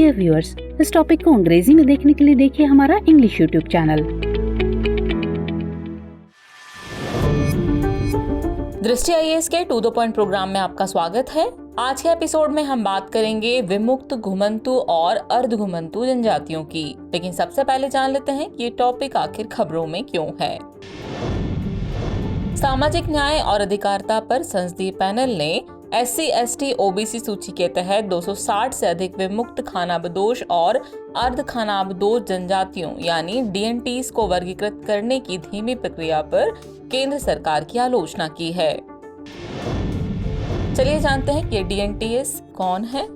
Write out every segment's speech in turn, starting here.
Dear viewers, इस topic को अंग्रेजी में देखने के लिए देखिए हमारा इंग्लिश यूट्यूब चैनल। दृष्टि आईएएस के टू द पॉइंट प्रोग्राम में आपका स्वागत है। आज के एपिसोड में हम बात करेंगे विमुक्त, घुमंतु और अर्ध घुमंतु जनजातियों की। लेकिन सबसे पहले जान लेते हैं कि ये टॉपिक आखिर खबरों में क्यों है। सामाजिक न्याय और अधिकारिता पर संसदीय पैनल ने SC, ST, OBC सूची के तहत 260 से अधिक विमुक्त खानाबदोश और अर्ध खानाबदोश जनजातियों यानी DNTs को वर्गीकृत करने की धीमी प्रक्रिया पर केंद्र सरकार की आलोचना की है। चलिए जानते हैं कि DNTs कौन है।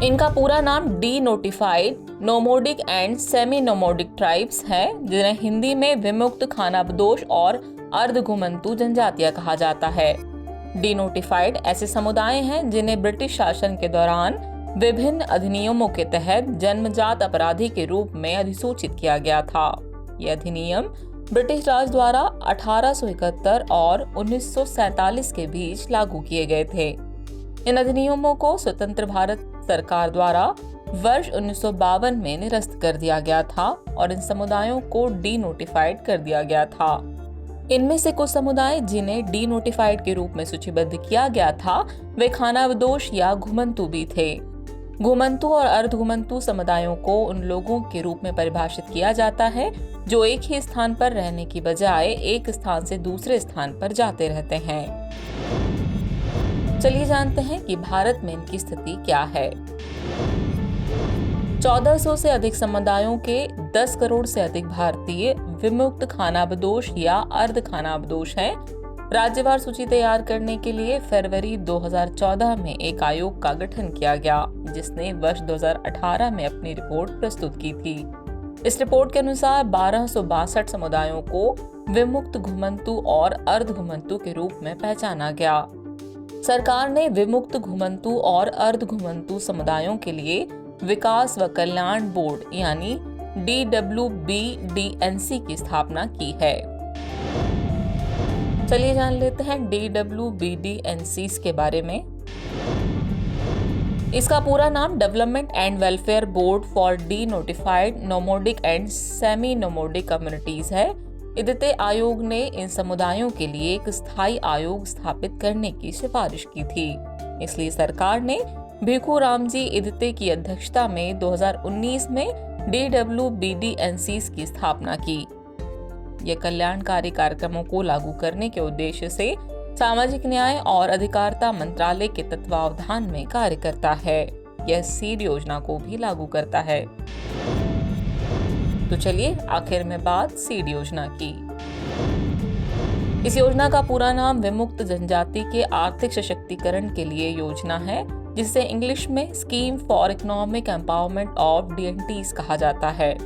इनका पूरा नाम denotified nomadic and semi नोमोडिक tribes है, जिन्हें हिंदी में विमुक्त खानाबदोश और अर्ध घुमंतु जनजातियां कहा जाता है। डीनोटिफाइड ऐसे समुदाय हैं जिन्हें ब्रिटिश शासन के दौरान विभिन्न अधिनियमों के तहत जन्मजात अपराधी के रूप में अधिसूचित किया गया था। यह अधिनियम ब्रिटिश राज द्वारा 1871 और 1947 के बीच लागू किए गए थे। इन अधिनियमों को स्वतंत्र भारत सरकार द्वारा वर्ष 1952 में निरस्त कर दिया गया था और इन समुदायों को डीनोटिफाइड कर दिया गया था। इनमें से कुछ समुदाय जिन्हें डीनोटिफाइड के रूप में सूचीबद्ध किया गया था, वे खानाबदोश या घुमंतु भी थे। घुमंतु और अर्ध घुमंतु समुदायों को उन लोगों के रूप में परिभाषित किया जाता है जो एक ही स्थान पर रहने की बजाय एक स्थान से दूसरे स्थान पर जाते रहते हैं। चलिए जानते हैं कि भारत में इनकी स्थिति क्या है। 1400 से अधिक समुदायों के 10 करोड़ से अधिक भारतीय विमुक्त खानाबदोश या अर्ध खानाबदोश हैं। राज्यवार सूची तैयार करने के लिए फरवरी 2014 में एक आयोग का गठन किया गया, जिसने वर्ष 2018 में अपनी रिपोर्ट प्रस्तुत की थी। इस रिपोर्ट के अनुसार 1262 समुदायों को विमुक्त, घुमंतु और अर्ध घुमंतु के रूप में पहचाना गया। सरकार ने विमुक्त, घुमंतु और अर्ध घुमंतु समुदायों के लिए विकास व कल्याण बोर्ड यानी DWBDNC की स्थापना की है। चलिए जान लेते हैं DWBDNCs के बारे में। इसका पूरा नाम development and welfare board for denotified nomadic and semi nomadic communities है। इदते आयोग ने इन समुदायों के लिए एक स्थायी आयोग स्थापित करने की सिफारिश की थी। इसलिए सरकार ने भिखू रामजी इदते की अध्यक्षता में 2019 में DWBDNCs की स्थापना की। यह कल्याणकारी कार्यक्रमों को लागू करने के उद्देश्य से सामाजिक न्याय और अधिकारिता मंत्रालय के तत्वावधान में कार्य करता है। यह सीड योजना को भी लागू करता है। तो चलिए आखिर में बात सीड योजना की। इस योजना का पूरा नाम विमुक्त जनजाति के आर्थिक सशक्तिकरण के लिए योजना है, जिसे इंग्लिश में scheme for economic empowerment of DNTs कहा जाता है।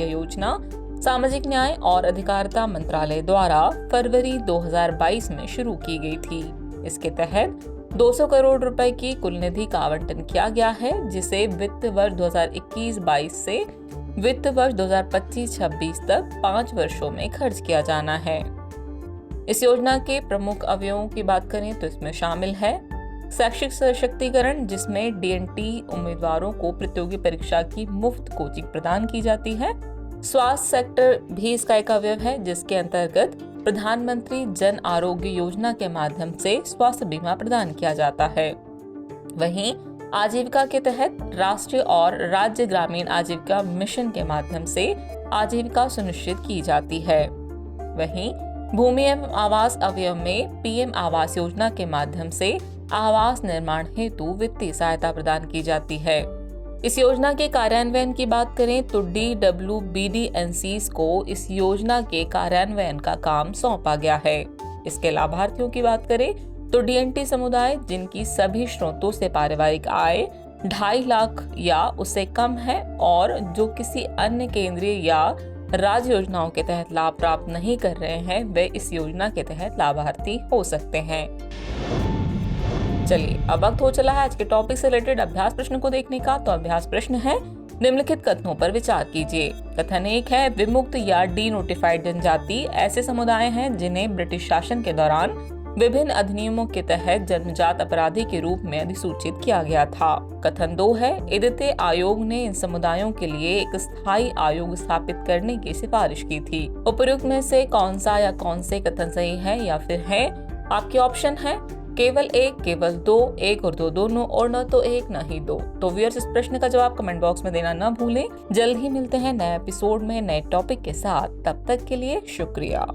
यह योजना सामाजिक न्याय और अधिकारिता मंत्रालय द्वारा फरवरी 2022 में शुरू की गई थी। इसके तहत 200 करोड़ रुपए की कुल निधि का आवंटन किया गया है, जिसे वित्त वर्ष 2021-22 से वित्त वर्ष 2025-26 तक 5 वर्षों में खर्च किया जाना है। इस योजना के प्रमुख अवयवों की बात करें तो इसमें शामिल है शैक्षिक सशक्तिकरण, जिसमें DNT उम्मीदवारों को प्रतियोगी परीक्षा की मुफ्त कोचिंग प्रदान की जाती है। स्वास्थ्य सेक्टर भी इसका एक अवयव है, जिसके अंतर्गत प्रधानमंत्री जन आरोग्य योजना के माध्यम से स्वास्थ्य बीमा प्रदान किया जाता है। वहीं आजीविका के तहत राष्ट्रीय और राज्य ग्रामीण आजीविका मिशन के माध्यम से आजीविका सुनिश्चित की जाती है। वहीं भूमि एवं आवास अवयव में PM आवास योजना के माध्यम से आवास निर्माण हेतु वित्तीय सहायता प्रदान की जाती है। इस योजना के कार्यान्वयन की बात करें तो DWBDNCs को इस योजना के कार्यान्वयन का काम सौंपा गया है। इसके लाभार्थियों की बात करें तो DNT समुदाय जिनकी सभी स्रोतों से पारिवारिक आय 2.5 लाख या उससे कम है और जो किसी अन्य केंद्रीय या राज्य योजनाओं के तहत लाभ प्राप्त नहीं कर रहे हैं, वे इस योजना के तहत लाभार्थी हो सकते हैं। चलिए अब वक्त हो चला है आज के टॉपिक से रिलेटेड अभ्यास प्रश्न को देखने का। तो अभ्यास प्रश्न है, निम्नलिखित कथनों पर विचार कीजिए। कथन 1 है, विमुक्त या डीनोटिफाइड जनजाति ऐसे समुदाय हैं जिन्हें ब्रिटिश शासन के दौरान विभिन्न अधिनियमों के तहत जन्मजात अपराधी के रूप में अधिसूचित किया गया था। कथन 2 है, इदते आयोग ने इन समुदायों के लिए एक स्थायी आयोग स्थापित करने की सिफारिश की थी। उपरोक्त में से कौन सा या कौन से कथन सही है या फिर है? आपके ऑप्शन है केवल 1, केवल 2, 1 और 2 दोनों, और न तो 1 न ही 2। तो व्यूअर्स, इस प्रश्न का जवाब कमेंट बॉक्स में देना न भूलें। जल्द ही मिलते हैं नए एपिसोड में नए टॉपिक के साथ। तब तक के लिए शुक्रिया।